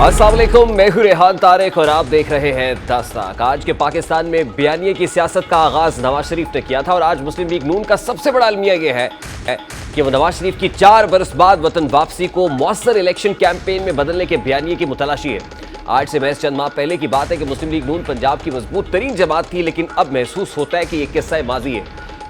अस्सलाम वालेकुम, मैं हूं रेहान तारिक और आप देख रहे हैं दस्तक। आज के पाकिस्तान में बयानिए की सियासत का आगाज नवाज शरीफ ने किया था और आज मुस्लिम लीग नून का सबसे बड़ा अलमिया यह है कि वो नवाज शरीफ की 4 बरस बाद वतन वापसी को मौसर इलेक्शन कैंपेन में बदलने के बयानिए की मुतलाशी है। आज से महज चंद माह पहले की बात है कि मुस्लिम लीग नून पंजाब की मजबूत तरीन जमात थी, लेकिन अब महसूस होता है कि यह किस्सा माजी है।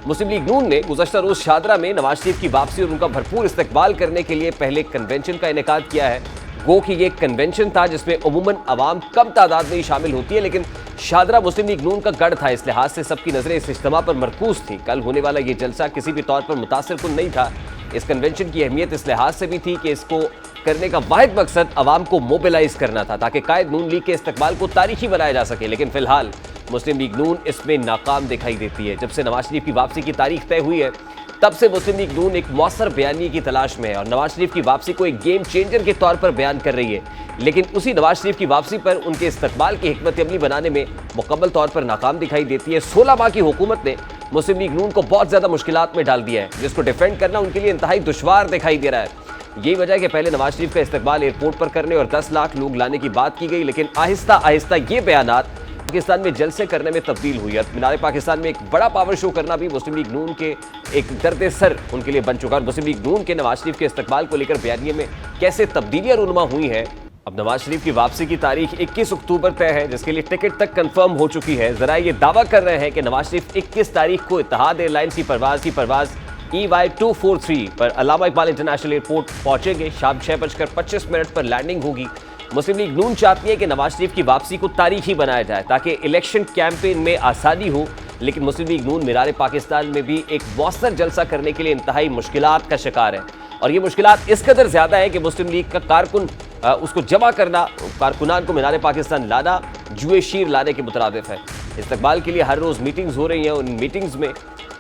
मुस्लिम लीग नून ने गुज़श्ता रोज शादरा में नवाज शरीफ की वापसी और उनका भरपूर इस्तकबाल करने के लिए पहले कन्वेंशन का इनेकाद किया है। गो कि ये कन्वेंशन था जिसमें उमूमन अवाम कम तादाद में ही शामिल होती है, लेकिन शादरा मुस्लिम लीग नून का गढ़ था। इस लिहाज से सबकी नजरें इस इज्तिमा पर मरकूज थी। कल होने वाला ये जलसा किसी भी तौर पर मुतासिर कुन नहीं था। इस कन्वेंशन की अहमियत इस लिहाज से भी थी कि इसको करने का वाहिद मकसद अवाम को मोबिलाइज करना था ताकि कायद नून लीग के इस्तकबाल को तारीखी बनाया जा सके। लेकिन फिलहाल मुस्लिम लीग नून इसमें नाकाम दिखाई देती है। जब से नवाज शरीफ की वापसी की तारीख तय हुई है तब से मुस्लिम लीग नून एक मौसर बयानी की तलाश में है और नवाज शरीफ की वापसी को एक गेम चेंजर के तौर पर बयान कर रही है। लेकिन उसी नवाज शरीफ की वापसी पर उनके इस्तकबाल की हिकमत अमली बनाने में मुकम्मल तौर पर नाकाम दिखाई देती है। 16 माह की हुकूमत ने मुस्लिम लीग नून को बहुत ज्यादा मुश्किलात में डाल दिया है, जिसको डिफेंड करना उनके लिए इंतहाई दुश्वार दिखाई दे रहा है। यही वजह है कि पहले नवाज शरीफ का इस्तकबाल एयरपोर्ट पर करने और 10 लाख लोग लाने की बात की गई, लेकिन आहिस्ता आहिस्ता ये बयानात पाकिस्तान में जलसे करने में तब्दील हुई है। मीनार पाकिस्तान में एक बड़ा पावर शो करना भी मुस्लिम लीग नून के एक दर्द सर उनके लिए बन चुका है। मुस्लिम लीग नून के नवाज शरीफ के इस्तकबाल को लेकर बयानिए में कैसे तब्दीलियां रूनुमा हुई हैं। अब नवाज शरीफ की वापसी की तारीख 21 अक्टूबर तय है, जिसके लिए टिकट तक कंफर्म हो चुकी है। जरा ये दावा कर रहे हैं कि नवाज शरीफ 21 तारीख को इत्तेहाद एयरलाइंस की परवाज EY243 पर अल्लामा इकबाल इंटरनेशनल एयरपोर्ट पहुंचेंगे। शाम 6:25 पर लैंडिंग होगी। मुस्लिम लीग नून चाहती है कि नवाज शरीफ की वापसी को तारीखी बनाया जाए ताकि इलेक्शन कैंपेन में आसानी हो, लेकिन मुस्लिम लीग नून मीनार पाकिस्तान में भी एक मौसर जलसा करने के लिए इंतहाई मुश्किलात का शिकार है। और ये मुश्किलात इस कदर ज़्यादा है कि मुस्लिम लीग का कारकुन उसको जमा करना, कारकुनान को मीनार पाकिस्तान लाना जुए शीर लाने के मुतरादिफ है। इस्तकबाल के लिए हर रोज़ मीटिंग्स हो रही हैं। उन मीटिंग्स में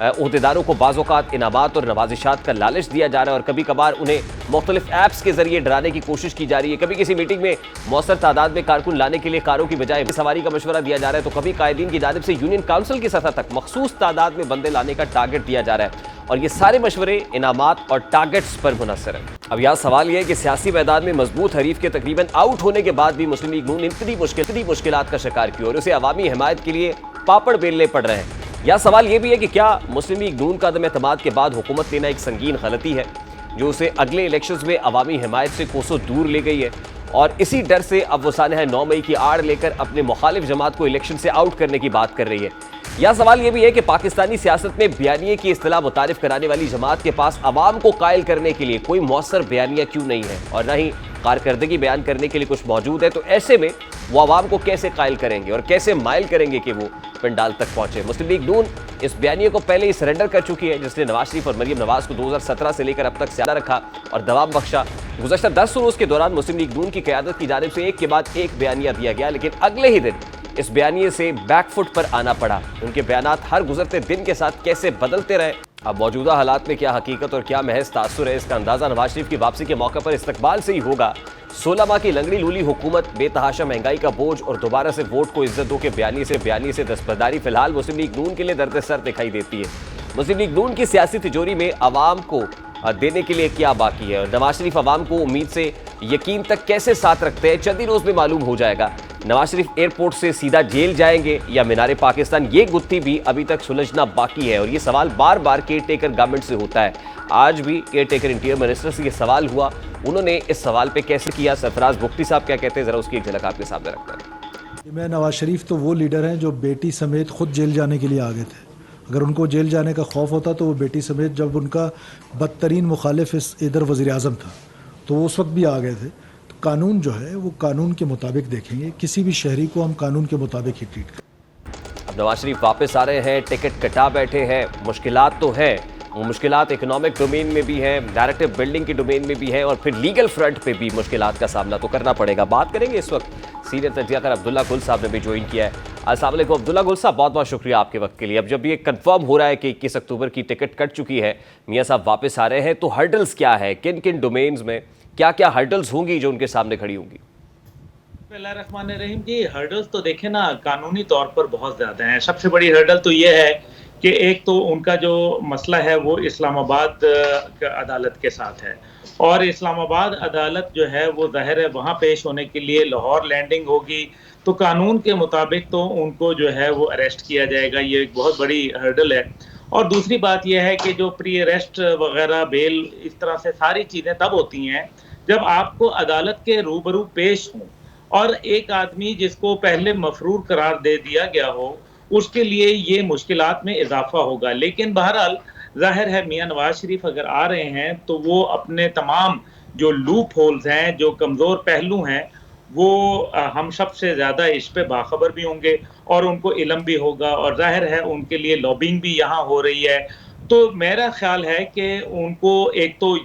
ओहदेदारों को बाज़ौक़ात इनामात और नवाजिशात का लालच दिया जा रहा है और कभी कभार उन्हें मुख्तलिफ ऐप्स के जरिए डराने की कोशिश की जा रही है। कभी किसी मीटिंग में मौसर तादाद में कारकुन लाने के लिए कारों की बजाय सवारी का मशवरा दिया जा रहा है, तो कभी कायदीन की जानिब से यूनियन काउंसिल की सतह तक मखसूस तादाद में बंदे लाने का टारगेट दिया जा रहा है। और ये सारे मशवरे इनामात और टारगेट्स पर मुनहसर है। अब यहाँ सवाल यह है कि सियासी मैदान में मजबूत हरीफ के तकरीबन आउट होने के बाद भी मुस्लिम लीग नून इतनी मुश्किलात का शिकार की और उसे अवामी हिमायत के लिए पापड़ बेलने पड़ रहे हैं। यह सवाल यह भी है कि क्या मुस्लिम लीग नून का अदम एतमाद के बाद हुकूमत लेना एक संगीन गलती है जो उसे अगले इलेक्शंस में अवामी हिमायत से कोसों दूर ले गई है और इसी डर से अब वो सानहा 9 मई की आड़ लेकर अपने मुखालिफ जमात को इलेक्शन से आउट करने की बात कर रही है। यह सवाल यह भी है कि पाकिस्तानी सियासत में बयानिए की इस्तिलाह मुतारिफ कराने वाली जमात के पास अवाम को कायल करने के लिए कोई मौसर बयानिया क्यों नहीं है और न ही कारकर्दगी बयान करने के लिए कुछ मौजूद है। तो ऐसे में वो अवाम को कैसे कायल करेंगे और कैसे माइल करेंगे कि वो पंडाल तक पहुंचे। मुस्लिम लीग नून इस बयानिए को पहले ही सरेंडर कर चुकी है, जिसने नवाज शरीफ और मरियम नवाज को 2017 से लेकर अब तक ज्यादा रखा और दबाव बख्शा। गुज़श्ता 10 रोज के दौरान मुस्लिम लीग नून की क़यादत की जानिब से एक के बाद एक बयानिया दिया गया, लेकिन अगले ही दिन इस बयानिए से बैकफुट पर आना पड़ा। उनके बयानात हर गुजरते दिन के साथ कैसे बदलते रहे। अब मौजूदा हालात में क्या हकीकत और क्या महज तासुर है, इसका अंदाजा नवाज शरीफ की वापसी के मौके पर इस्तकबाल से ही होगा। 16 माह की लंगड़ी लूली हुकूमत, बेतहाशा महंगाई का बोझ और दोबारा से वोट को इज्जत दो के बयानी से दस्तबरदारी फिलहाल मुस्लिम लीग नून के लिए दर्द सर दिखाई देती है। मुस्लिम लीग नून की सियासी तिजोरी में अवाम को देने के लिए क्या बाकी है और नवाज शरीफ अवाम को उम्मीद से यकीन तक कैसे साथ रखते हैं, चंद ही रोज में मालूम हो जाएगा। नवाज शरीफ एयरपोर्ट से सीधा जेल जाएंगे या मीनार पाकिस्तान, ये गुत्थी भी अभी तक सुलझना बाकी है और ये सवाल बार बार केयर टेकर गवर्नमेंट से होता है। आज भी केयर टेकर इंटीरियर मिनिस्टर से ये सवाल हुआ, उन्होंने इस सवाल पे कैसे किया। सरफराज बुख्ती साहब क्या कहते हैं, जरा उसकी एक झलक आपके सामने रखते हैं। मैं नवाज शरीफ तो वो लीडर हैं जो बेटी समेत खुद जेल जाने के लिए आ गए थे। अगर उनको जेल जाने का खौफ होता तो वो बेटी समेत, जब उनका बदतरीन मुखालिफ इधर वज़ीर आज़म था तो वो उस वक्त भी आ गए थे। तो कानून जो है वो कानून के मुताबिक देखेंगे, किसी भी शहरी को हम कानून के मुताबिक ही ट्रीट करें। अब नवाज शरीफ वापस आ रहे हैं, टिकट कटा बैठे हैं, मुश्किलात तो है। वो मुश्किलात इकोनॉमिक डोमेन में भी है, नैरेटिव बिल्डिंग की डोमेन में भी है और फिर लीगल फ्रंट पे भी मुश्किलात का सामना तो करना पड़ेगा। बात करेंगे इस वक्त सीनियर तजियाकार अब्दुल्ला गुल साहब ने भी ज्वाइन किया है। अस्सलाम वालेकुम अब्दुल्ला गुल साहब, बहुत बहुत शुक्रिया आपके वक्त के लिए। अब जब ये कंफर्म हो रहा है कि 21 अक्टूबर की टिकट कट चुकी है, मियाँ साहब वापस आ रहे हैं, तो हर्डल्स क्या है, किन किन डोमेन्स में क्या क्या हर्डल्स होंगी जो उनके सामने खड़ी होंगी? बिस्मिल्लाहिर्रहमानिर्रहीम जी, हर्डल्स तो देखें ना कानूनी तौर पर बहुत ज़्यादा हैं। सबसे बड़ी हर्डल तो ये है कि एक तो उनका जो मसला है वो इस्लामाबाद अदालत के साथ है, और इस्लामाबाद अदालत जो है वो ज़ाहिर है वहाँ पेश होने के लिए लाहौर लैंडिंग होगी, तो कानून के मुताबिक तो उनको जो है वो अरेस्ट किया जाएगा, ये एक बहुत बड़ी हर्डल है। और दूसरी बात यह है कि जो प्री अरेस्ट वगैरह बेल इस तरह से सारी चीज़ें तब होती हैं जब आपको अदालत के रूबरू पेश हों, और एक आदमी जिसको पहले मफरूर करार दे दिया गया हो उसके लिए ये मुश्किलात में इजाफा होगा। लेकिन बहरहाल ज़ाहिर है मियाँ नवाज शरीफ अगर आ रहे हैं तो वो अपने तमाम जो लूप होल्स हैं, जो कमज़ोर पहलू हैं, वो हम सबसे ज़्यादा इस पे बाखबर भी होंगे और उनको इल्म भी होगा, और ज़ाहिर है उनके लिए लॉबिंग भी यहाँ हो रही है। तो मेरा ख्याल है कि उनको एक तो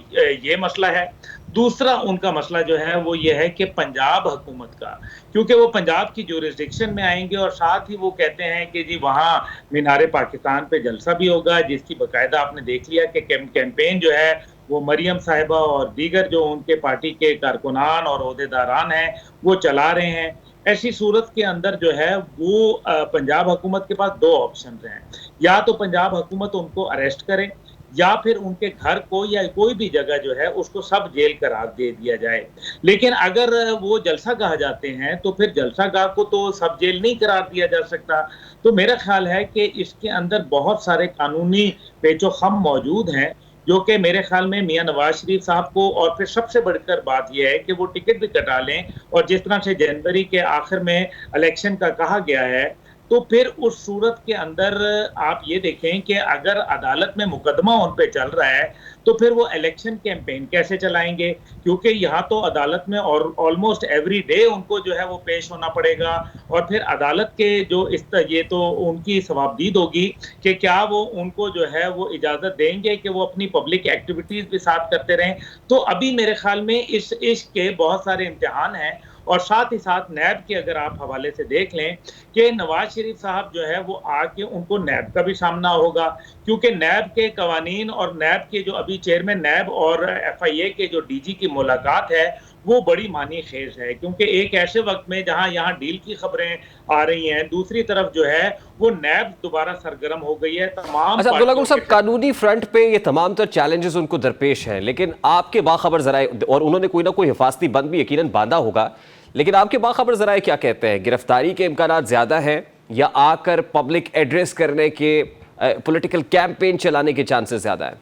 ये मसला है, दूसरा उनका मसला जो है वो ये है कि पंजाब हुकूमत का, क्योंकि वो पंजाब की ज्यूरिसडिक्शन में आएंगे और साथ ही वो कहते हैं कि जी वहाँ मीनार पाकिस्तान पे जलसा भी होगा, जिसकी बाकायदा आपने देख लिया कि कैंपेन जो है वो मरियम साहिबा और दीगर जो उनके पार्टी के कारकुनान और ओहदेदारान हैं वो चला रहे हैं। ऐसी सूरत के अंदर जो है वो पंजाब हुकूमत के पास दो ऑप्शन हैं, या तो पंजाब हुकूमत उनको अरेस्ट करे या फिर उनके घर को या कोई भी जगह जो है उसको सब जेल करार दे दिया जाए। लेकिन अगर वो जलसा गाह जाते हैं तो फिर जलसा गाह को तो सब जेल नहीं करार दिया जा सकता। तो मेरा ख्याल है कि इसके अंदर बहुत सारे कानूनी पेचो खम मौजूद हैं, जो कि मेरे ख्याल में मियाँ नवाज शरीफ साहब को, और फिर सबसे बढ़कर बात यह है कि वो टिकट भी कटा लें, और जिस तरह से जनवरी के आखिर में इलेक्शन का कहा गया है, तो फिर उस सूरत के अंदर आप ये देखें कि अगर अदालत में मुकदमा उन पे चल रहा है तो फिर वो इलेक्शन कैंपेन कैसे चलाएंगे, क्योंकि यहाँ तो अदालत में और ऑलमोस्ट एवरी डे उनको जो है वो पेश होना पड़ेगा, और फिर अदालत के जो ये तो उनकी सवाबदीद होगी कि क्या वो उनको जो है वो इजाज़त देंगे कि वो अपनी पब्लिक एक्टिविटीज़ भी साथ करते रहें। तो अभी मेरे ख्याल में इस इश्क के बहुत सारे इम्तिहान हैं, और साथ ही साथ नैब के अगर आप हवाले से देख लें कि नवाज शरीफ साहब जो है वो आके उनको नैब का भी सामना होगा, क्योंकि नैब के कवानीन और नैब के जो अभी चेयरमैन नैब और FIA के जो DG की मुलाकात है वो बड़ी मानी खेज है, क्योंकि एक ऐसे वक्त में जहां यहाँ डील की खबरें आ रही हैं, दूसरी तरफ जो है वो नैब दोबारा सरगर्म हो गई है। तमाम अच्छा अब्दुल्ला गुल साहब, कानूनी फ्रंट पे ये तमाम तर चैलेंजेस उनको दरपेश हैं, लेकिन आपके बाखबर जराए, और उन्होंने कोई ना कोई हिफाजती बंद भी यकीनन बांधा होगा, लेकिन आपके बाखबर जराए क्या कहते हैं? गिरफ्तारी के इम्कान ज़्यादा हैं या आकर पब्लिक एड्रेस करने के, पॉलिटिकल कैंपेन चलाने के चांसेस ज़्यादा हैं?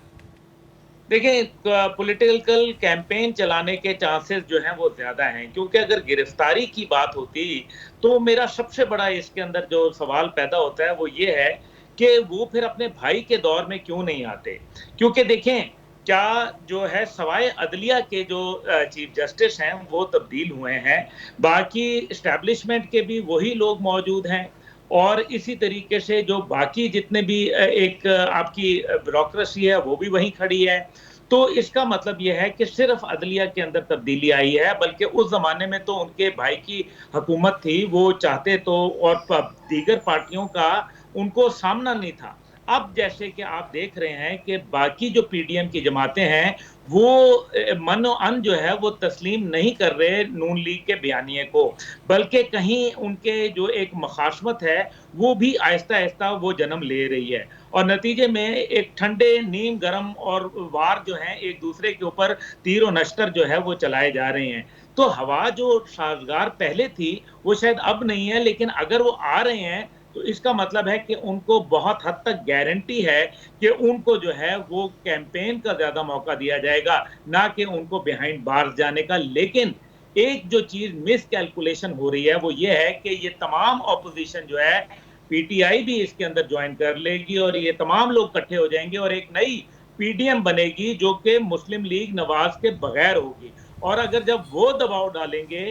देखिए, पॉलिटिकल कैंपेन चलाने के चांसेस जो हैं वो ज़्यादा हैं, क्योंकि अगर गिरफ्तारी की बात होती तो मेरा सबसे बड़ा इसके अंदर जो सवाल पैदा होता है वो ये है कि वो फिर अपने भाई के दौर में क्यों नहीं आते। क्योंकि देखें, क्या जो है सवाए अदलिया के जो चीफ जस्टिस हैं वो तब्दील हुए हैं, बाकी इस्टेब्लिशमेंट के भी वही लोग मौजूद हैं, और इसी तरीके से जो बाकी जितने भी एक आपकी ब्यूरोक्रेसी है वो भी वहीं खड़ी है। तो इसका मतलब ये है कि सिर्फ अदलिया के अंदर तब्दीली आई है, बल्कि उस जमाने में तो उनके भाई की हुकूमत थी, वो चाहते तो और दीगर पार्टियों का उनको सामना नहीं था। अब जैसे कि आप देख रहे हैं कि बाकी जो PDM की जमातें हैं वो मन अन जो है वो तस्लीम नहीं कर रहे नून लीग के बयानिए को, बल्कि कहीं उनके जो एक मखाशमत है वो भी आहिस्ता आहिस्ता वो जन्म ले रही है, और नतीजे में एक ठंडे नीम गरम और वार जो है एक दूसरे के ऊपर तीर और नश्तर जो है वो चलाए जा रहे हैं। तो हवा जो साजगार पहले थी वो शायद अब नहीं है, लेकिन अगर वो आ रहे हैं तो इसका मतलब है कि उनको बहुत हद तक गारंटी है कि उनको जो है वो कैंपेन का ज्यादा मौका दिया जाएगा, ना कि उनको बिहाइंड बार्स जाने का। लेकिन एक जो चीज मिस कैलकुलेशन हो रही है वो ये है कि ये तमाम ऑपोजिशन जो है PTI भी इसके अंदर ज्वाइन कर लेगी, और ये तमाम लोग इकट्ठे हो जाएंगे और एक नई PDM बनेगी जो कि मुस्लिम लीग नवाज के बगैर होगी। और अगर जब वो दबाव डालेंगे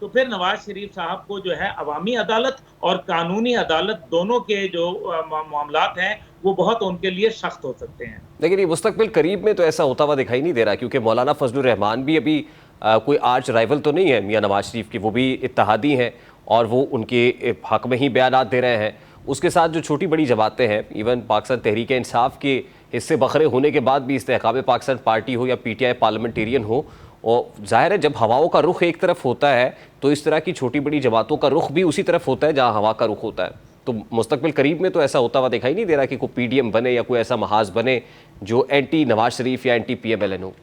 तो फिर नवाज शरीफ साहब को जो है अवामी अदालत और कानूनी अदालत दोनों के जो मामलात हैं वो बहुत उनके लिए सख्त हो सकते हैं। लेकिन ये मुस्तकबिल करीब में तो ऐसा होता हुआ दिखाई नहीं दे रहा, क्योंकि मौलाना फजलुर रहमान भी अभी कोई आर्च राइवल तो नहीं है मियाँ नवाज शरीफ की, वो भी इत्तेहादी हैं और वो उनके हक में ही बयानात दे रहे हैं। उसके साथ जो छोटी बड़ी जमातें हैं, इवन पाकिस्तान तहरीक इंसाफ के हिस्से बखरे होने के बाद भी इस्तेहकाम पाकिस्तान पार्टी हो या PTI पार्लियामेंटेरियन हो, और जाहिर है जब हवाओं का रुख एक तरफ होता है तो इस तरह की छोटी बड़ी जमातों का रुख भी उसी तरफ होता है जहां हवा का रुख होता है। तो मुस्तकबिल करीब में तो ऐसा होता हुआ दिखाई नहीं दे रहा कि कोई पीडीएम बने या कोई ऐसा महाज बने जो एंटी नवाज शरीफ या एंटी पीएमएलएन हो।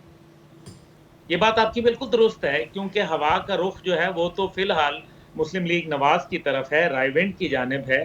ये बात आपकी बिल्कुल दुरुस्त है, क्योंकि हवा का रुख जो है वो तो फिलहाल मुस्लिम लीग नवाज की तरफ है, रायविंड की जानिब है।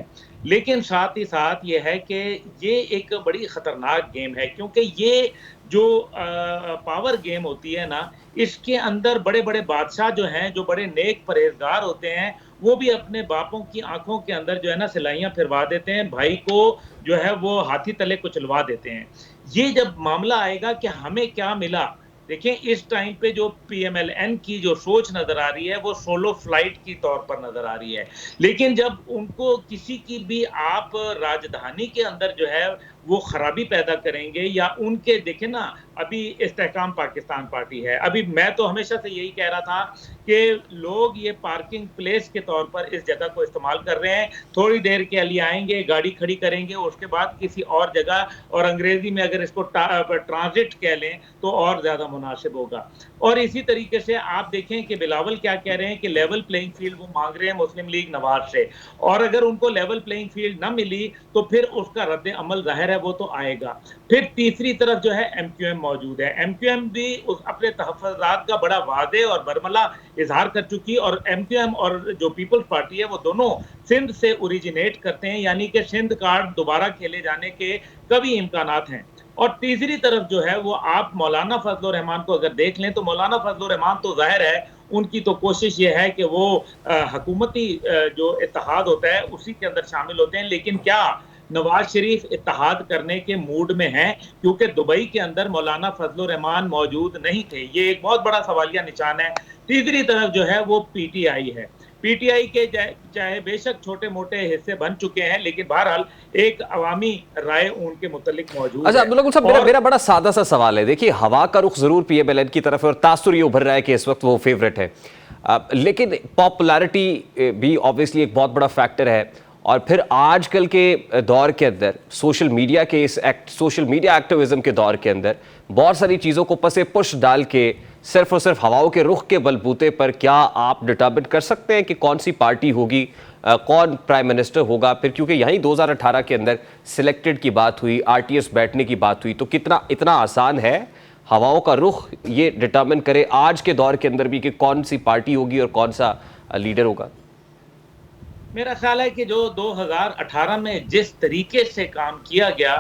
लेकिन साथ ही साथ ये है कि ये एक बड़ी ख़तरनाक गेम है, क्योंकि ये जो पावर गेम होती है ना, इसके अंदर बड़े बड़े बादशाह जो हैं, जो बड़े नेक परहेजगार होते हैं, वो भी अपने बापों की आंखों के अंदर जो है ना सिलाइयाँ फिरवा देते हैं, भाई को जो है वो हाथी तले कुचलवा देते हैं। ये जब मामला आएगा कि हमें क्या मिला, देखिए इस टाइम पे जो पीएमएलएन की जो सोच नजर आ रही है वो सोलो फ्लाइट की तौर पर नजर आ रही है। लेकिन जब उनको किसी की भी आप राजधानी के अंदर जो है वो खराबी पैदा करेंगे, या उनके देखें ना, अभी इस्तेहकाम पाकिस्तान पार्टी है, अभी मैं तो हमेशा से यही कह रहा था कि लोग ये पार्किंग प्लेस के तौर पर इस जगह को इस्तेमाल कर रहे हैं, थोड़ी देर के लिए आएंगे, गाड़ी खड़ी करेंगे, उसके बाद किसी और जगह, और अंग्रेजी में अगर इसको ट्रांजिट कह लें तो और ज्यादा मुनासिब होगा। और इसी तरीके से आप देखें कि बिलावल क्या कह रहे हैं कि लेवल प्लेइंग फील्ड वो मांग रहे हैं मुस्लिम लीग नवाज से, और अगर उनको लेवल प्लेइंग फील्ड ना मिली तो फिर उसका रद्द अमल जाहिर है वो तो आएगा। फिर तीसरी तरफ जो है एमक्यूएम मौजूद है, एमक्यूएम भी अपने तहफ़्फ़ुज़ात का बड़ा वाज़ेह और बरमला इजहार कर चुकी, और एमक्यूएम और जो पीपल्स पार्टी है वो दोनों सिंध से ओरिजिनेट करते हैं, यानी कि सिंध कार्ड दोबारा खेले जाने के कभी इम्कानात हैं। और तीसरी तरफ जो है वो आप मौलाना फजल रहमान को अगर देख लें तो मौलाना फजल रहमान तो जाहिर है उनकी तो कोशिश ये है कि वो हुकूमती जो इत्तेहाद होता है उसी के अंदर शामिल होते हैं। लेकिन क्या नवाज शरीफ इत्तेहाद करने के मूड में हैं, क्योंकि दुबई के अंदर मौलाना फजल रहमान मौजूद नहीं थे? ये एक बहुत बड़ा सवालिया निशान है। तीसरी तरफ जो है वो पीटीआई है, पीटीआई के चाहे बेशक छोटे मोटे हिस्से बन चुके हैं, लेकिन बहरहाल एक अवामी राय उनके मुतल्लिक मौजूद अच्छा है। अब्दुल्ला गुल साहब, मेरा बड़ा सादा सा सवाल है। देखिए, हवा का रुख जरूर पीएमएलएन की तरफ है और तासुर ये उभर रहा है कि इस वक्त वो फेवरेट है, लेकिन पॉपुलैरिटी भी ऑब्वियसली एक बहुत बड़ा फैक्टर है। और फिर आजकल के दौर के अंदर सोशल मीडिया के सोशल मीडिया एक्टिविज्म के दौर के अंदर बहुत सारी चीज़ों को पसे पुश डाल के सिर्फ और सिर्फ हवाओं के रुख के बलबूते पर क्या आप डिटर्मिन कर सकते हैं कि कौन सी पार्टी होगी, कौन प्राइम मिनिस्टर होगा? फिर क्योंकि यहीं 2018 के अंदर सिलेक्टेड की बात हुई, आरटीएस बैठने की बात हुई, तो कितना इतना आसान है हवाओं का रुख ये डिटर्मिन करे आज के दौर के अंदर भी कि कौन सी पार्टी होगी और कौन सा लीडर होगा? मेरा ख्याल है कि जो 2018 में जिस तरीके से काम किया गया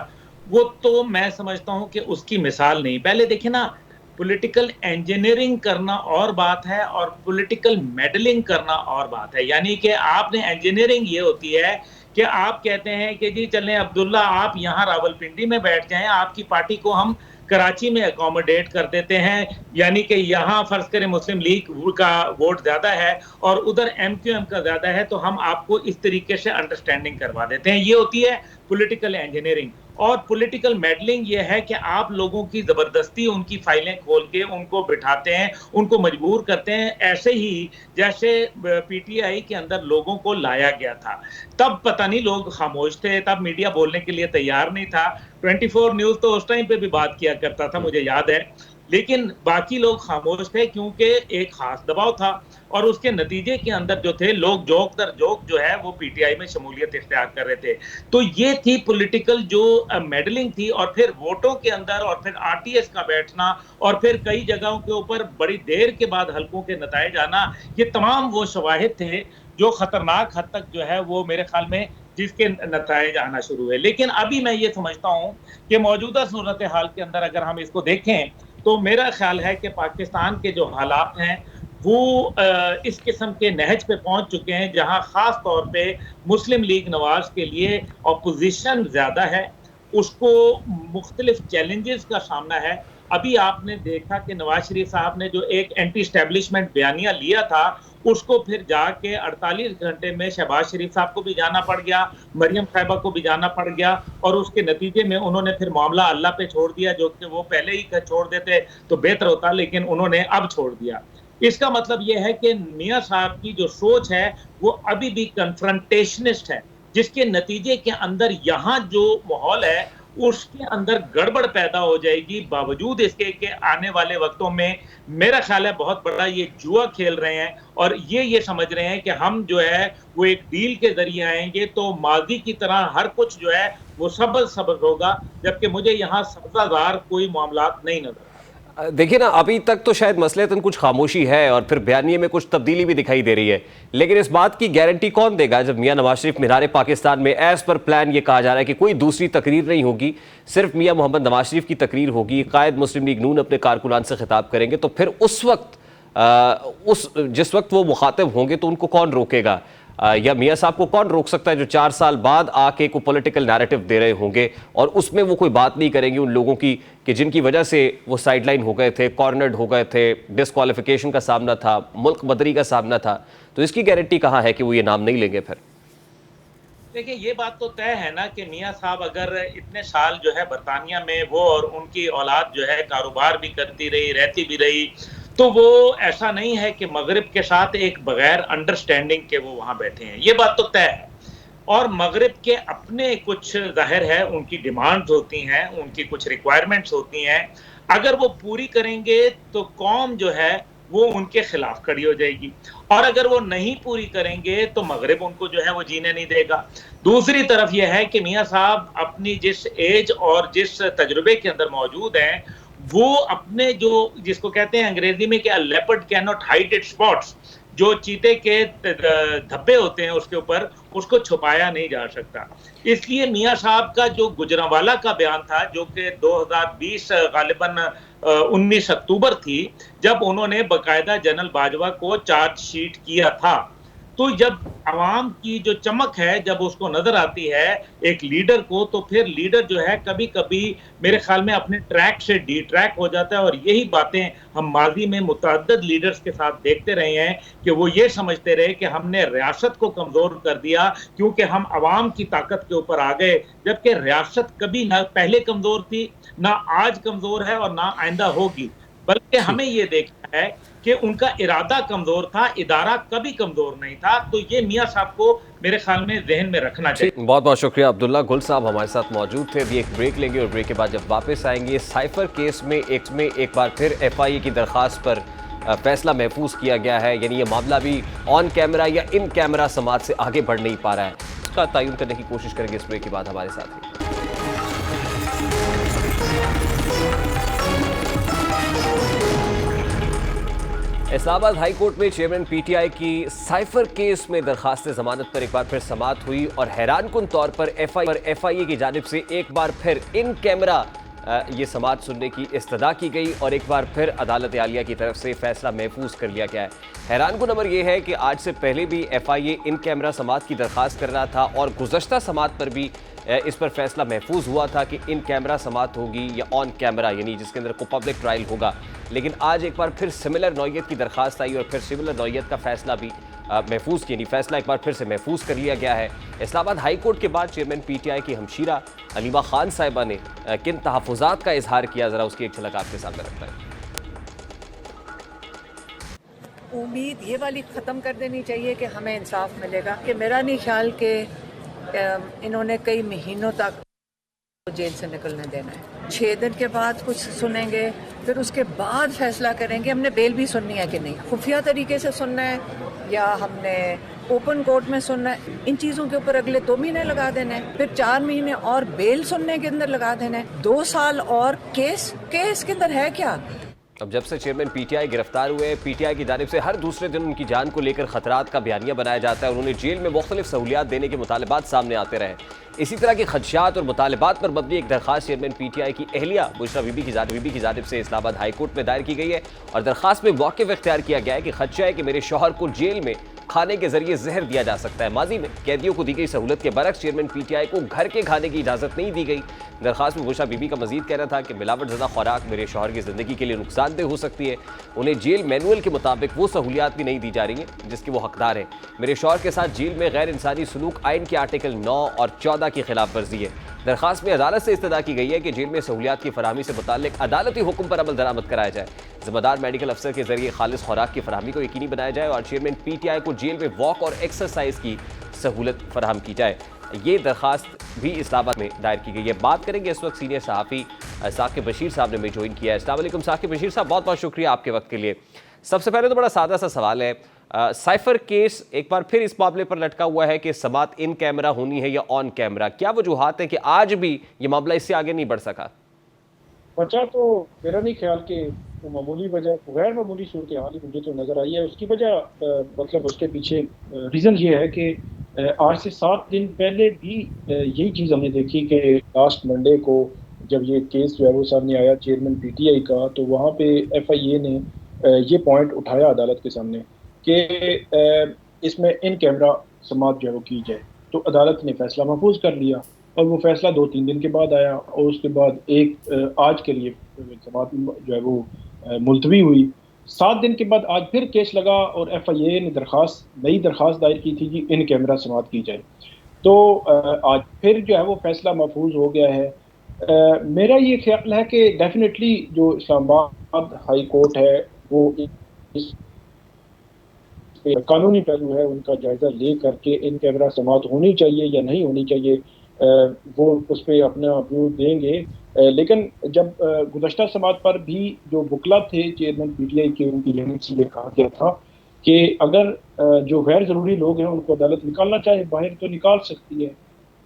वो तो मैं समझता हूं कि उसकी मिसाल नहीं। पहले देखिए ना, पॉलिटिकल इंजीनियरिंग करना और बात है और पॉलिटिकल मेडलिंग करना और बात है। यानी कि आपने इंजीनियरिंग ये होती है कि आप कहते हैं कि जी चलें अब्दुल्ला आप यहाँ रावलपिंडी में बैठ जाएं, आपकी पार्टी को हम कराची में अकोमोडेट कर देते हैं, यानी कि यहाँ फर्ज करें मुस्लिम लीग का वोट ज्यादा है और उधर एमक्यूएम का ज्यादा है, तो हम आपको इस तरीके से अंडरस्टैंडिंग करवा देते हैं। ये होती है पॉलिटिकल इंजीनियरिंग। और पॉलिटिकल मेडलिंग ये है कि आप लोगों की जबरदस्ती उनकी फाइलें खोल के उनको बिठाते हैं, उनको मजबूर करते हैं, ऐसे ही जैसे पीटीआई के अंदर लोगों को लाया गया था। तब पता नहीं लोग खामोश थे, तब मीडिया बोलने के लिए तैयार नहीं था। 24 न्यूज तो उस टाइम पे भी बात किया करता था, मुझे याद है, लेकिन बाकी लोग खामोश थे क्योंकि एक खास दबाव था और उसके नतीजे के अंदर जो थे लोग जोक दर जोक जो है वो पीटीआई में शमूलियत इख्तियार कर रहे थे। तो ये थी पॉलिटिकल जो मेडलिंग थी। और फिर वोटों के अंदर और फिर आरटीएस का बैठना और फिर कई जगहों के ऊपर बड़ी देर के बाद हलकों के नताइज आना, ये तमाम वो शवाहिद थे जो खतरनाक हद तक जो है वो मेरे ख्याल में जिसके नताइज आना शुरू हुए। लेकिन अभी मैं ये समझता हूँ कि मौजूदा सूरत हाल के अंदर अगर हम इसको देखें तो मेरा ख्याल है कि पाकिस्तान के जो हालात हैं वो इस किस्म के नहज पे पहुंच चुके हैं जहां खास तौर पे मुस्लिम लीग नवाज के लिए अपोजिशन ज़्यादा है, उसको मुख्तलिफ चैलेंजेस का सामना है। अभी आपने देखा कि नवाज शरीफ साहब ने जो एक एंटी इस्टेब्लिशमेंट बयानिया लिया था उसको फिर जाके 48 घंटे में शहबाज शरीफ साहब को भी जाना पड़ गया, मरियम साहिबा को भी जाना पड़ गया, और उसके नतीजे में उन्होंने फिर मामला अल्लाह पे छोड़ दिया, जो कि वो पहले ही छोड़ देते तो बेहतर होता, लेकिन उन्होंने अब छोड़ दिया। इसका मतलब ये है कि मियां साहब की जो सोच है वो अभी भी कन्फ्रंटेशनिस्ट है, जिसके नतीजे के अंदर यहाँ जो माहौल है उसके अंदर गड़बड़ पैदा हो जाएगी। बावजूद इसके कि आने वाले वक्तों में मेरा ख्याल है बहुत बड़ा ये जुआ खेल रहे हैं और ये समझ रहे हैं कि हम जो है वो एक डील के जरिए आएंगे तो माजी की तरह हर कुछ जो है वो सबक होगा, जबकि मुझे यहाँ सब्जादार कोई मामलात नहीं नजर। देखिए ना, अभी तक तो शायद मसलतन कुछ खामोशी है और फिर बयानिए में कुछ तब्दीली भी दिखाई दे रही है, लेकिन इस बात की गारंटी कौन देगा जब मियां नवाज शरीफ मीनार पाकिस्तान में एज पर प्लान ये कहा जा रहा है कि कोई दूसरी तकरीर नहीं होगी, सिर्फ मियां मोहम्मद नवाज शरीफ की तकरीर होगी, कायद मुस्लिम लीग नून अपने कारकुनान से खिताब करेंगे, तो फिर उस वक्त जिस वक्त वो मुखातिब होंगे तो उनको कौन रोकेगा? या मियां साहब को कौन रोक सकता है जो 4 साल बाद आके को पॉलिटिकल नैरेटिव दे रहे होंगे और उसमें वो कोई बात नहीं करेंगे उन लोगों की कि जिनकी वजह से वो साइडलाइन हो गए थे, कॉर्नर्ड हो गए थे, डिस्क्वालिफिकेशन का सामना था, मुल्क बदरी का सामना था, तो इसकी गारंटी कहाँ है कि वो ये नाम नहीं लेंगे? फिर देखिए, ये बात तो तय है ना कि मियां साहब अगर इतने साल जो है बरतानिया में वो और उनकी औलाद जो है कारोबार भी करती रही, रहती भी रही, तो वो ऐसा नहीं है कि मगरिब के साथ एक बगैर अंडरस्टैंडिंग के वो वहां बैठे हैं, ये बात तो तय है। और मगरिब के अपने कुछ जाहिर है उनकी डिमांड्स होती हैं, उनकी कुछ रिक्वायरमेंट्स होती हैं, अगर वो पूरी करेंगे तो कौम जो है वो उनके खिलाफ खड़ी हो जाएगी और अगर वो नहीं पूरी करेंगे तो मगरिब उनको जो है वो जीने नहीं देगा। दूसरी तरफ यह है कि मियां साहब अपनी जिस एज और जिस तजुर्बे के अंदर मौजूद हैं वो अपने जो जिसको कहते हैं अंग्रेजी में कि अ leopard can not hide it's spots, जो चीते के धब्बे होते हैं उसके ऊपर, उसको छुपाया नहीं जा सकता। इसलिए मियां साहब का जो गुजरांवाला का बयान था जो कि 2020 गालिबन 19 अक्टूबर थी, जब उन्होंने बाकायदा जनरल बाजवा को चार्जशीट किया था, तो जब आवाम की जो चमक है जब उसको नजर आती है एक लीडर को, तो फिर लीडर जो है कभी कभी मेरे ख्याल में अपने ट्रैक से डी ट्रैक हो जाता है। और यही बातें हम माजी में मुतअद्दिद लीडर्स के साथ देखते रहे हैं कि वो ये समझते रहे कि हमने रियासत को कमजोर कर दिया क्योंकि हम आवाम की ताकत के ऊपर आ गए, जबकि रियासत कभी ना पहले कमजोर थी, ना आज कमजोर है और ना आइंदा होगी, बल्कि हमें ये देखना है कि उनका इरादा कमजोर था, इदारा कभी कमजोर नहीं था। तो ये मियां साहब को मेरे ख्याल में जहन में रखना चाहिए। बहुत बहुत शुक्रिया। अब्दुल्ला गुल साहब हमारे साथ मौजूद थे। अभी एक ब्रेक लेंगे और ब्रेक के बाद जब वापस आएंगे साइफर केस में एक बार फिर FIA की दरख्वास्त पर फैसला महफूज किया गया है, यानी ये मामला भी ऑन कैमरा या इन कैमरा समाज से आगे बढ़ नहीं पा रहा है, उसका तयन करने की कोशिश करेंगे इस ब्रेक के बाद हमारे साथ ही। इस्लामाबाद हाई कोर्ट में चेयरमैन PTI की साइफर केस में दरखास्त जमानत पर एक बार फिर समाअत हुई और हैरानकुन तौर पर FIA की जानिब से एक बार फिर इन कैमरा ये समाअत सुनने की इस्तदा की गई और एक बार फिर अदालत आलिया की तरफ से फैसला महफूज कर लिया गया है। हैरानकुन अमर यह है कि आज से पहले भी FIA इन कैमरा समाअत की दरखास्त कर रहा था और गुज़श्ता समाअत पर भी इस पर फैसला महफूज हुआ था कि इन कैमरा समाअत होगी या ऑन कैमरा, यानी जिसके अंदर को पब्लिक ट्रायल होगा। लेकिन आज एक बार फिर सिमिलर नौयत की दरखास्त आई और फिर सिमिलर नौयत का फैसला भी महफूज, यानी फैसला एक बार फिर से महफूज कर लिया गया है। इस्लामाबाद हाई कोर्ट के बाद चेयरमैन PTI की हमशीरा अलीमा खान साहिबा ने किन तहफ़्फ़ुज़ात का इजहार किया, ज़रा उसकी एक झलक आपके सामने रखता है। उम्मीद ये वाली ख़त्म कर देनी चाहिए कि हमें इंसाफ मिलेगा, कि मेरा नहीं ख्याल कि इन्होंने कई महीनों तक जेल से निकलने देना है। 6 दिन के बाद कुछ सुनेंगे, फिर उसके बाद फैसला करेंगे हमने बेल भी सुननी है कि नहीं, खुफिया तरीके से सुनना है या हमने ओपन कोर्ट में सुनना है। इन चीज़ों के ऊपर अगले 2 महीने लगा देने, फिर 4 महीने और बेल सुनने के अंदर लगा देने, 2 साल और केस के अंदर है क्या। अब जब से चेयरमैन PTI गिरफ्तार हुए, PTI की जानिब से हर दूसरे दिन उनकी जान को लेकर खतरात का बयानिया बनाया जाता है और उन्हें जेल में मुख्तलिफ सहूलियात देने के मुतालबात सामने आते रहे। इसी तरह के खदशात और मुतालबात पर मबनी एक दरखास्त चेयरमैन PTI की अहलिया बुशरा बीबी की जानिब से इस्लामाबाद हाई कोर्ट में दायर की गई है और दरखास्त में वाक़िफ़ इख्तियार किया गया है कि खदशा है कि मेरे शौहर को जेल में खाने के जरिए जहर दिया जा सकता है। माजी में कैदियों को दी गई सहूलत के बरक्स चेयरमैन PTI को घर के खाने की इजाज़त नहीं दी गई। दरखास्त में बुशरा बीबी का मजीद कहना था कि मिलावट ज़दा खुराक मेरे शौहर की ज़िंदगी के लिए नुकसानदेह हो सकती है। उन्हें जेल मैनुअल के मुताबिक वो सहूलियात भी नहीं दी जा रही हैं जिसकी वो हकदार हैं। मेरे शौहर के साथ जेल में गैर इंसानी सलूक आइन के आर्टिकल 9 और 14 की खिलाफ वर्जी है। दरखास्त में अदालत से इस्तदा की गई है कि जेल में सहूलियात की फरहमी से मुताल्लिक अदालती हुक्म पर अमल दरामद कराया जाए, जिम्मेदार मेडिकल अफसर के जरिए खालिस खुराक की फरहमी को यकीनी बनाया जाए और चेयरमैन PTI को जेल में वॉक और एक्सरसाइज की सहूलत फराहम की जाए। ये दरख्वास्त भी इस्लामाबाद में दायर की गई है। बात करेंगे इस वक्त सीनियर सहाफ़ी साकिब बशीर साहब ने हमें ज्वाइन किया है। अस्सलाम वालेकुम साकिब बशीर साहब, बहुत बहुत शुक्रिया आपके वक्त के लिए। सबसे पहले तो बड़ा सादा सा सवाल है, साइफर केस एक बार फिर इस मामले पर लटका हुआ है कि समात इन कैमरा होनी है या ऑन कैमरा। क्या वजूहात है कि आज भी ये मामला इससे आगे नहीं बढ़ सका? वजह तो मेरा नहीं ख्याल कि वो मामूली वजह, गैर मामूली सूरत हाल ही मुझे तो नज़र आई है। उसकी वजह मतलब उसके पीछे रीज़न ये है कि आज से 7 दिन पहले भी यही चीज़ हमने देखी कि लास्ट मंडे को जब ये केस जो है वो सामने आया चेयरमैन पीटीआई का, तो वहाँ पे एफआईए ने ये पॉइंट उठाया अदालत के सामने कि इसमें इन कैमरा समात जो है वो की जाए। तो अदालत ने फैसला महफूज कर लिया और वो फैसला 2-3 दिन के बाद आया और उसके बाद आज के लिए समात जो है वो मुलतवी हुई। 7 दिन के बाद आज फिर केस लगा और एफआईए ने नई दरख्वास्त दायर की थी कि इन कैमरा समात की जाए। तो आज फिर जो है वो फैसला महफूज हो गया है। मेरा ये ख्याल है कि डेफिनेटली जो इस्लामाबाद हाई कोर्ट है वो इस कानूनी पहलू है उनका जायजा ले करके इन कैमरा समात होनी चाहिए या नहीं होनी चाहिए वो उस पर अपना व्यू देंगे। लेकिन जब गुज़श्ता समात पर भी जो बुकला थे चेयरमैन पीटीआई के, उनकी जानिब से ये कहा गया था कि अगर जो गैर ज़रूरी लोग हैं उनको अदालत निकालना चाहे बाहर तो निकाल सकती है।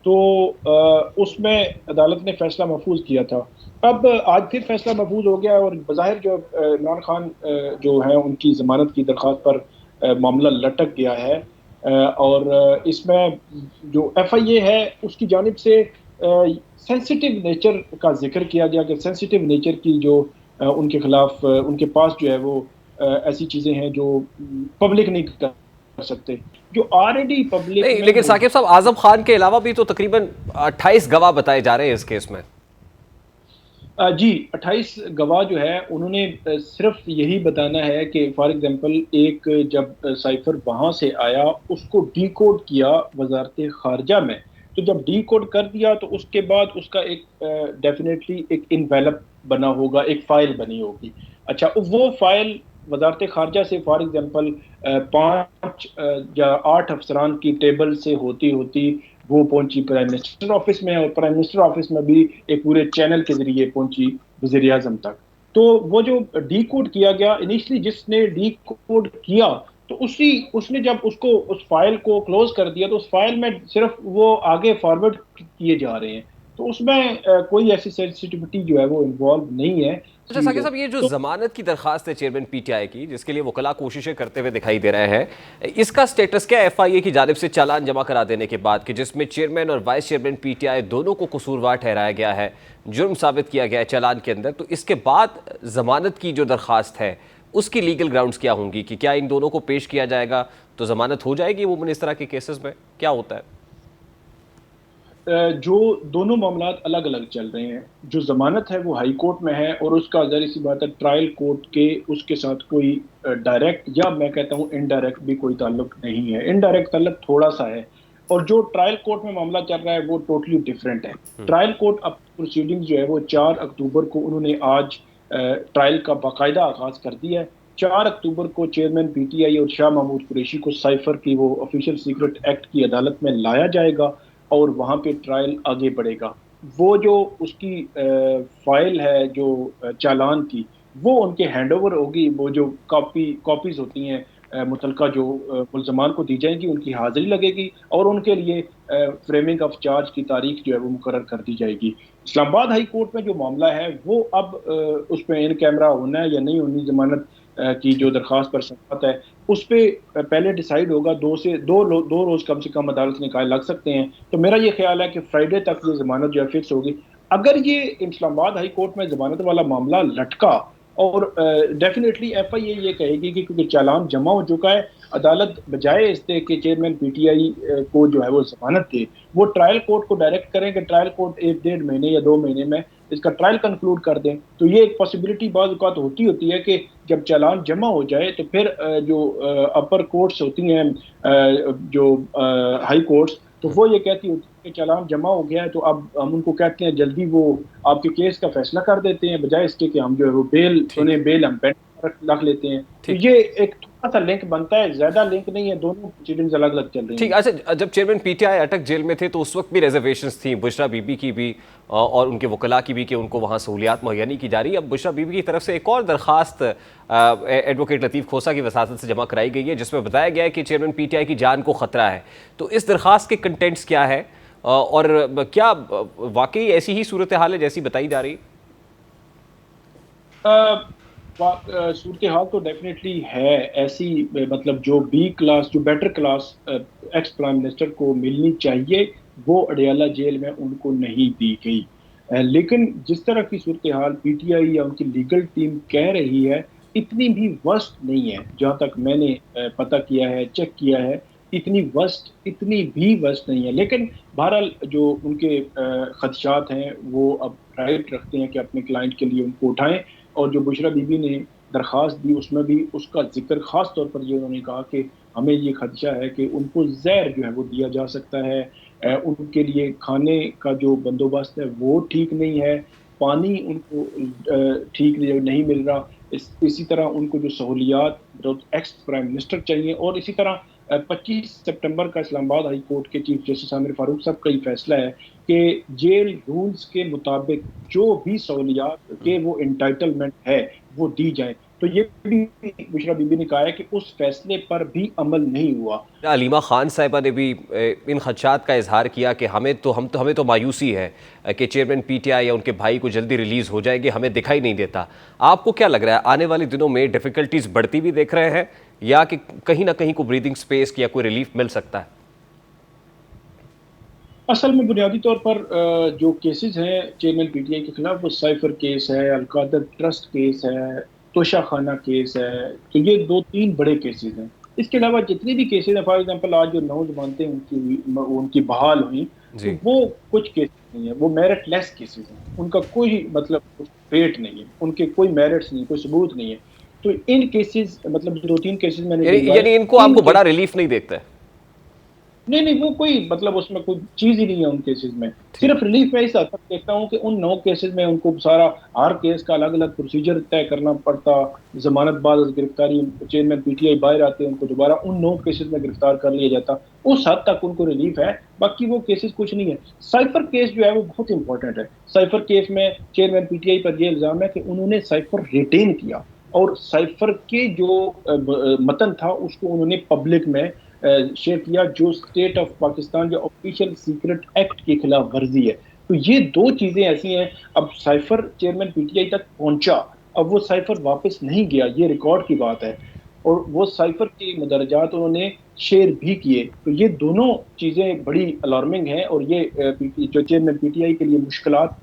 तो उसमें अदालत ने फैसला महफूज किया था। अब आज फिर फैसला महफूज हो गया और बज़ाहिर जो इमरान खान जो है उनकी ज़मानत की दरख्वास्त पर मामला लटक गया है। और इसमें जो एफआईए है उसकी जानिब से सेंसिटिव नेचर का जिक्र किया गया कि सेंसिटिव नेचर की जो उनके खिलाफ उनके पास जो है वो ऐसी चीज़ें हैं जो पब्लिक नहीं कर सकते, जो ऑलरेडी पब्लिक नहीं। लेकिन साकिब साहब, आजम खान के अलावा भी तो तकरीबन 28 गवाह बताए जा रहे हैं इस केस में। जी, 28 गवाह जो है उन्होंने सिर्फ यही बताना है कि फॉर एग्जांपल एक जब साइफर वहाँ से आया उसको डीकोड किया वजारत खारजा में, तो जब डीकोड कर दिया तो उसके बाद उसका एक डेफिनेटली एक इन्वेलप बना होगा, एक फ़ाइल बनी होगी। अच्छा, वो फ़ाइल वजारत खारजा से फॉर एग्जांपल 5 या 8 अफसरान की टेबल से होती होती वो पहुंची प्राइम मिनिस्टर ऑफिस में और प्राइम मिनिस्टर ऑफिस में भी एक पूरे चैनल के जरिए पहुंची वज़ीर आज़म तक। तो वो जो डीकोड किया गया इनिशियली, जिसने डीकोड किया तो उसने जब उसको उस फाइल को क्लोज कर दिया तो उस फाइल में सिर्फ वो आगे फॉरवर्ड किए जा रहे हैं, तो उसमें कोई ऐसी सेंसिटिविटी जो है वो इन्वॉल्व नहीं है। अच्छा साकिब साहब, ये जो जमानत की दरखास्त है चेयरमैन पीटीआई की, जिसके लिए वकला कोशिशें करते हुए दिखाई दे रहे हैं, इसका स्टेटस क्या है एफआईए की जानिब से चालान जमा करा देने के बाद, कि जिसमें चेयरमैन और वाइस चेयरमैन पीटीआई दोनों को कसूरवार ठहराया गया है, जुर्म साबित किया गया है चालान के अंदर, तो इसके बाद जमानत की जो दरखास्त है उसकी लीगल ग्राउंड्स क्या होंगी? कि क्या इन दोनों को पेश किया जाएगा तो जमानत हो जाएगी वो इस तरह के केसेस में? क्या होता है? जो दोनों मामला अलग अलग चल रहे हैं। जो ज़मानत है वो हाई कोर्ट में है और उसका ज़ाहिर सी बात है ट्रायल कोर्ट के उसके साथ कोई डायरेक्ट या मैं कहता हूँ इनडायरेक्ट भी कोई ताल्लुक नहीं है। इनडायरेक्ट ताल्लुक थोड़ा सा है और जो ट्रायल कोर्ट में मामला चल रहा है वो टोटली डिफरेंट है। ट्रायल कोर्ट अब प्रोसीडिंग्स जो है वो 4 अक्टूबर को उन्होंने आज ट्रायल का बाकायदा आगाज़ कर दिया है। 4 अक्टूबर को चेयरमैन पीटीआई और शाह महमूद कुरैशी को साइफर की वो ऑफिशियल सीक्रेट एक्ट की अदालत में लाया जाएगा और वहाँ पे ट्रायल आगे बढ़ेगा। वो जो उसकी फाइल है जो चालान की वो उनके हैंडओवर होगी। वो जो कॉपीज़ होती हैं मुतलका जो मुल्ज़मान को दी जाएंगी, उनकी हाज़िरी लगेगी और उनके लिए फ्रेमिंग ऑफ चार्ज की तारीख जो है वो मुकर्रर कर दी जाएगी। इस्लामाबाद हाई कोर्ट में जो मामला है वो अब उसमें इन कैमरा होना है या नहीं होनी ज़मानत की जो दरख्वास्त पर समात है उस पर पहले डिसाइड होगा। 2 रोज़ कम से कम अदालत ने लग सकते हैं। तो मेरा ये ख्याल है कि फ्राइडे तक ये ज़मानत जो है फिक्स होगी। अगर ये इस्लामाबाद हाई कोर्ट में ज़मानत वाला मामला लटका और डेफिनेटली एफआईए ये कहेगी कि क्योंकि चालान जमा हो चुका है, अदालत बजाय इससे कि चेयरमैन पीटीआई को जो है वो ज़मानत दे, वो ट्रायल कोर्ट को डायरेक्ट करें कि ट्रायल कोर्ट 1-1.5 महीने या 2 महीने में इसका ट्रायल कंक्लूड कर दें। तो ये एक पॉसिबिलिटी बाद औक़ात होती है कि जब चालान जमा हो जाए तो फिर जो अपर कोर्ट्स होती हैं जो हाई कोर्ट्स, तो वो ये कहती होती है कि चालान जमा हो गया है तो अब हम उनको कहते हैं जल्दी वो आपके केस का फैसला कर देते हैं, बजाय इसके कि हम जो है वो बेल हम पेंड रख लेते हैं। तो ये एक थोड़ा सा लिंक बनता है, ज्यादा लिंक नहीं है, दोनों प्रोसीडिंग्स अलग अलग चल रही हैं। ठीक। अच्छा, जब चेयरमैन पीटीआई अटक जेल में थे तो उस वक्त भी रिजर्वेशंस थी बुशरा बीबी की भी और उनके वकला की भी कि उनको वहाँ सहूलियात मुहैया नहीं की जा रही। अब बुशरा बीबी की तरफ से एक और दरखास्त एडवोकेट लतीफ़ खोसा की वसातत से जमा कराई गई है जिसमें बताया गया है कि चेयरमैन पीटीआई की जान को खतरा है। तो इस दरखास्त के कंटेंट्स क्या है और क्या वाकई ऐसी ही सूरत हाल है जैसी बताई जा रही? सूरत हाल तो डेफिनेटली है ऐसी, मतलब जो बी क्लास, जो better class ex prime minister को मिलनी चाहिए वो अडयाला जेल में उनको नहीं दी गई। लेकिन जिस तरह की सूरत हाल पीटीआई या उनकी लीगल टीम कह रही है इतनी भी वर्स्ट नहीं है, जहाँ तक मैंने पता किया है, चेक किया है, इतनी भी वर्स्ट नहीं है। लेकिन बहरहाल जो उनके खदशात हैं वो अब राइट रखते हैं कि अपने क्लाइंट के लिए उनको उठाएं। और जो बुशरा बीबी ने दरख्वास्त दी उसमें भी उसका जिक्र खास तौर पर ये उन्होंने कहा कि हमें ये खदशा है कि उनको जहर जो है वो दिया जा सकता है, उनके लिए खाने का जो बंदोबस्त है वो ठीक नहीं है, पानी उनको ठीक नहीं मिल रहा, इसी तरह उनको जो सहूलियात जो एक्स प्राइम मिनिस्टर चाहिए। और इसी तरह 25 सितंबर का इस्लामाबाद हाई कोर्ट के चीफ जस्टिस आमिर फारूक साहब का ये फैसला है कि जेल रूल्स के मुताबिक जो भी सहूलियात के वो इंटाइटलमेंट है वो दी जाए। तो ये भी बुशरा बीबी ने कहा है कि उस फैसले पर भी अमल नहीं हुआ। अलीमा खान साहिबा ने भी इन खदशात का इजहार किया कि हमें तो मायूसी है कि चेयरमैन पीटीआई या उनके भाई को जल्दी रिलीज़ हो जाएंगे, हमें दिखाई नहीं देता। आपको क्या लग रहा है आने वाले दिनों में डिफ़िकल्टीज बढ़ती भी देख रहे हैं या कि कहीं ना कहीं कोई ब्रीदिंग स्पेस या कोई रिलीफ मिल सकता है? असल में बुनियादी तौर पर जो केसेस हैं चेयरमैन पीटीआई के खिलाफ वो साइफर केस है, अलकादर ट्रस्ट केस है, तोशा खाना केस है, तो ये 2-3 बड़े केसेस हैं। इसके अलावा जितनी भी केसेस हैं, फॉर एग्जांपल आज जो 9 जमानतें उनकी बहाल हुई तो वो कुछ केसेस नहीं है, वो मेरिटलेस केसेस हैं, उनका कोई मतलब वेट नहीं है, उनके कोई मेरिट्स नहीं, कोई सबूत नहीं है। तो इन केसेस मतलब 2-3 केसेस मैंने यानी इनको आपको बड़ा रिलीफ नहीं देखता है? नहीं, वो कोई मतलब उसमें कोई चीज ही नहीं है उन केसेस में। सिर्फ रिलीफ में इस हद तक देखता हूँ कि उन 9 केसेस में उनको सारा हर केस का अलग अलग प्रोसीजर तय करना पड़ता, जमानत बाद गिरफ्तारी, चेयरमैन पीटीआई बाहर आते उनको दोबारा उन 9 केसेस में गिरफ्तार कर लिया जाता, उस हद तक उनको रिलीफ है। बाकी वो केसेस कुछ नहीं है। साइफर केस जो है वो बहुत इंपॉर्टेंट है। साइफर केस में चेयरमैन पीटीआई पर यह इल्जाम है कि उन्होंने साइफर रिटेन किया और साइफर के जो मतन था उसको उन्होंने पब्लिक में शेयर किया, जो स्टेट ऑफ पाकिस्तान या ऑफिशियल सीक्रेट एक्ट के खिलाफ वर्जी है। तो ये 2 चीजें ऐसी हैं। अब साइफर चेयरमैन पीटीआई तक पहुंचा, अब वो साइफर वापस नहीं गया, ये रिकॉर्ड की बात है, और वो साइफर के मदरजात उन्होंने शेयर भी किए। तो ये दोनों चीजें बड़ी अलार्मिंग हैं और ये जो चेयरमैन पीटीआई के लिए मुश्किलात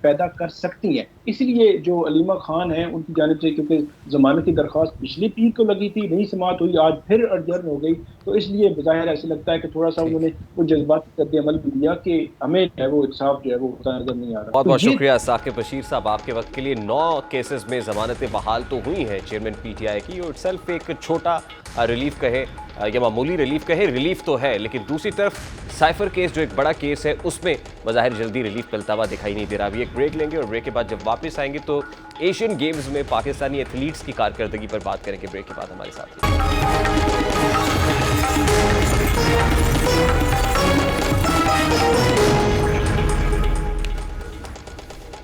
पैदा कर सकती हैं। इसलिए जो अलीमा खान है उनकी जानिब से, क्योंकि जमानत की दरख्वास्त पिछली पीर को लगी थी, नहीं समाअत हुई, आज फिर अर्जन हो गई, तो इसलिए बज़ाहिर ऐसे लगता है कि थोड़ा सा उन्होंने वो जज्बाती रद्द-ए-अमल भी दिया कि हमें है वो इंसाफ जो है वो होता नजर नहीं आ रहा। बहुत बहुत शुक्रिया साकिब बशीर साहब आपके वक्त के लिए। 9 केसेस में जमानतें बहाल तो हुई हैं चेयरमैन पीटीआई की, और इटसेल्फ एक छोटा रिलीफ कहे या मामूली रिलीफ कहे, रिलीफ तो है, लेकिन दूसरी तरफ साइफर केस जो एक बड़ा केस है उसमें बज़ाहिर जल्दी रिलीफ मिलता हुआ दिखाई नहीं दे रहा। अभी एक ब्रेक लेंगे और ब्रेक के बाद जब वापस आएंगे तो एशियन गेम्स में पाकिस्तानी एथलीट्स की कारकर्दगी पर बात करेंगे। ब्रेक के बाद हमारे साथ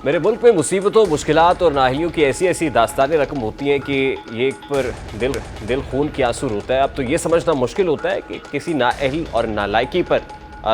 मेरे मुल्क में मुसीबतों, मुश्किलात और नाहियों की ऐसी ऐसी दास्तानें रकम होती हैं कि ये एक पर दिल खून के आंसू रोता है। अब तो ये समझना मुश्किल होता है कि किसी नाअहल और नालायकी पर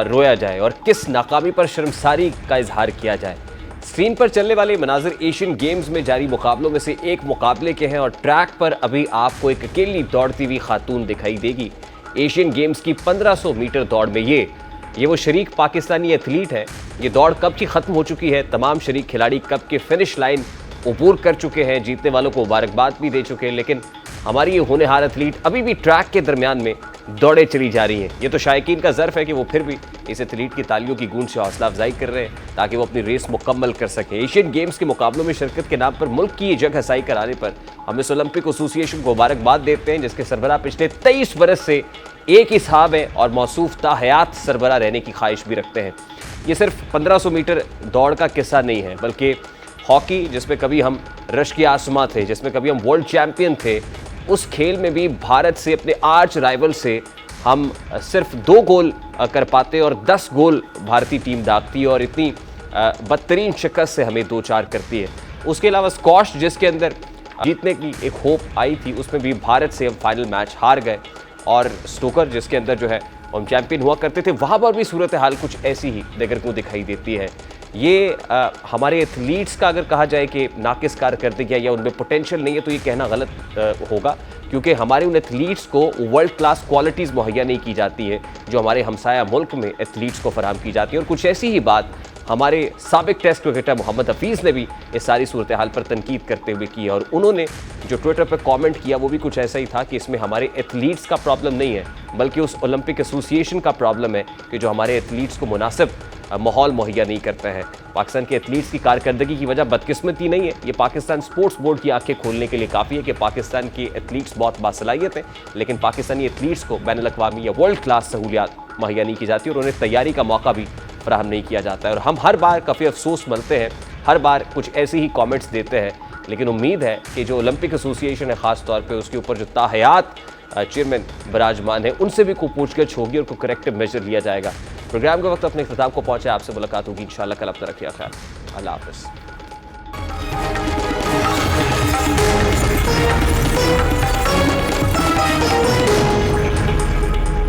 रोया जाए और किस नाकामी पर शर्मसारी का इजहार किया जाए। स्क्रीन पर चलने वाले मनाजिर एशियन गेम्स में जारी मुकाबलों में से एक मुकाबले के हैं और ट्रैक पर अभी आपको एक अकेली दौड़ती हुई खातून दिखाई देगी। एशियन गेम्स की 1500 मीटर दौड़ में ये वो शरीक पाकिस्तानी एथलीट है। ये दौड़ कब की ख़त्म हो चुकी है, तमाम शरीक खिलाड़ी कब के फिनिश लाइन अबूर कर चुके हैं, जीतने वालों को मुबारकबाद भी दे चुके हैं, लेकिन हमारी ये होनहार एथलीट अभी भी ट्रैक के दरमियान में दौड़े चली जा रही हैं। ये तो शायकीन का ज़र्फ है कि वो फिर भी इस एथलीट की तालियों की गूंज से हौसला अफजाई कर रहे हैं ताकि वो अपनी रेस मुकम्मल कर सकें। एशियन गेम्स के मुकाबलों में शिरकत के नाम पर मुल्क की ये जग हसाई कराने पर हम इस ओलंपिक एसोसिएशन को मुबारकबाद देते हैं, जिसके सरबराह पिछले 23 बरस से एक ही साहब है और मौसूफ ता हयात सरबराह रहने की ख्वाहिश भी रखते हैं। ये सिर्फ 1500 मीटर दौड़ का किस्सा नहीं है, बल्कि हॉकी जिसमें कभी हम रश के आसमां थे, जिसमें कभी हम वर्ल्ड चैंपियन थे, उस खेल में भी भारत से, अपने आर्च राइवल से हम सिर्फ 2 गोल कर पाते और 10 गोल भारतीय टीम दागती है और इतनी बदतरीन शिकस्त से हमें 2-4 करती है। उसके अलावा स्क्वॉश जिसके अंदर जीतने की एक होप आई थी, उसमें भी भारत से हम फाइनल मैच हार गए। और स्नूकर जिसके अंदर जो है हम चैंपियन हुआ करते थे, वहाँ पर भी सूरत हाल कुछ ऐसी ही देखने को दिखाई देती है। ये हमारे एथलीट्स का अगर कहा जाए कि नाकिस कारकर्दगी या उनमें पोटेंशियल नहीं है तो ये कहना गलत होगा, क्योंकि हमारे उन एथलीट्स को वर्ल्ड क्लास क्वालिटीज़ मुहैया नहीं की जाती है जो हमारे हमसाया मुल्क में एथलीट्स को फराहम की जाती है। और कुछ ऐसी ही बात हमारे साबिक टेस्ट क्रिकेटर मोहम्मद हफीज़ ने भी इस सारी सूरत हाल पर तनकीद करते हुए की है और उन्होंने जो ट्विटर पर कमेंट किया वो भी कुछ ऐसा ही था कि इसमें हमारे एथलीट्स का प्रॉब्लम नहीं है बल्कि उस ओलंपिक एसोसिएशन का प्रॉब्लम है कि जो हमारे एथलीट्स को मुनासिब माहौल मुहैया नहीं करते हैं। पाकिस्तान के एथलीट्स की कारकर्दगी की वजह बदकिस्मती नहीं है, ये पाकिस्तान स्पोर्ट्स बोर्ड की आंखें खोलने के लिए काफ़ी है कि पाकिस्तान के एथलीट्स बहुत बासलाहियत हैं, लेकिन पाकिस्तानी एथलीट्स को बैनुल अक़वामी या वर्ल्ड क्लास सहूलियात मुहैया नहीं की जाती और उन्हें तैयारी का मौका भी फराहम नहीं किया जाता है। और हम हर बार काफ़ी अफसोस मलते हैं, हर बार कुछ ऐसे ही कमेंट्स देते हैं, लेकिन उम्मीद है कि जो ओलंपिक एसोसिएशन है ख़ास तौर पे उसके ऊपर जो ताहयात चेयरमैन बराजमान है उनसे भी कोई पूछगछ होगी और कोई करेक्टिव मेजर लिया जाएगा। प्रोग्राम के वक्त अपने इख्तिताम को पहुँचे, आपसे मुलाकात होगी इंशाल्लाह कल। अब तक रखिए ख्याल, अल्लाह हाफ़िज़।